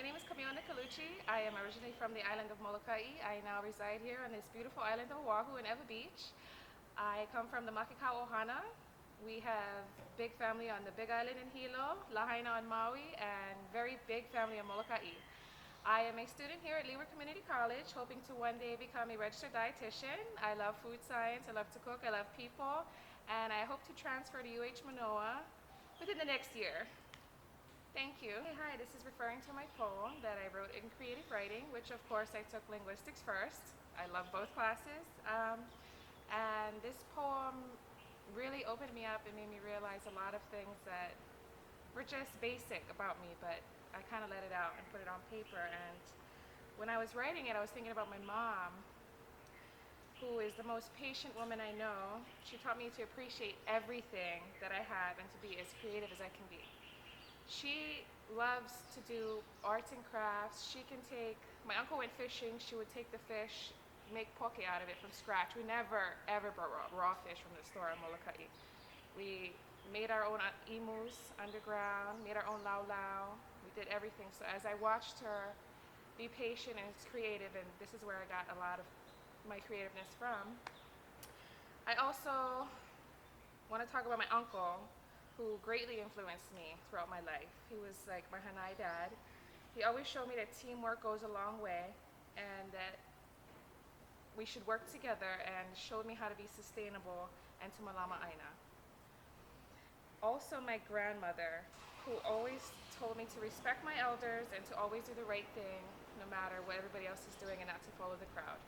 My name is Camille Nicolucci. I am originally from the island of Molokai. I now reside here on this beautiful island of Oahu in Ewa Beach. I come from the Makekau Ohana. We have big family on the Big Island in Hilo, Lahaina on Maui, and very big family on Molokai. I am a student here at Leeward Community College, hoping to one day become a registered dietitian. I love food science, I love to cook, I love people, and I hope to transfer to UH Manoa within the next year. Thank you. Hey, hi, this is referring to my poem that I wrote in creative writing, which of course I took linguistics first. I love both classes. And this poem really opened me up and made me realize a lot of things that were just basic about me, but I kind of let it out and put it on paper. And when I was writing it, I was thinking about my mom, who is the most patient woman I know. She taught me to appreciate everything that I have and to be as creative as I can be. She loves to do arts and crafts. She can take, my uncle went fishing, she would take the fish, make poke out of it from scratch. We never ever brought raw fish from the store in Molokai. We made our own emus underground, made our own laulau. We did everything. So as I watched her be patient and creative, and this is where I got a lot of my creativeness from. I also want to talk about my uncle, who greatly influenced me throughout my life. He was like my Hanai dad. He always showed me that teamwork goes a long way and that we should work together, and showed me how to be sustainable and to malama aina. Also my grandmother, who always told me to respect my elders and to always do the right thing no matter what everybody else is doing and not to follow the crowd.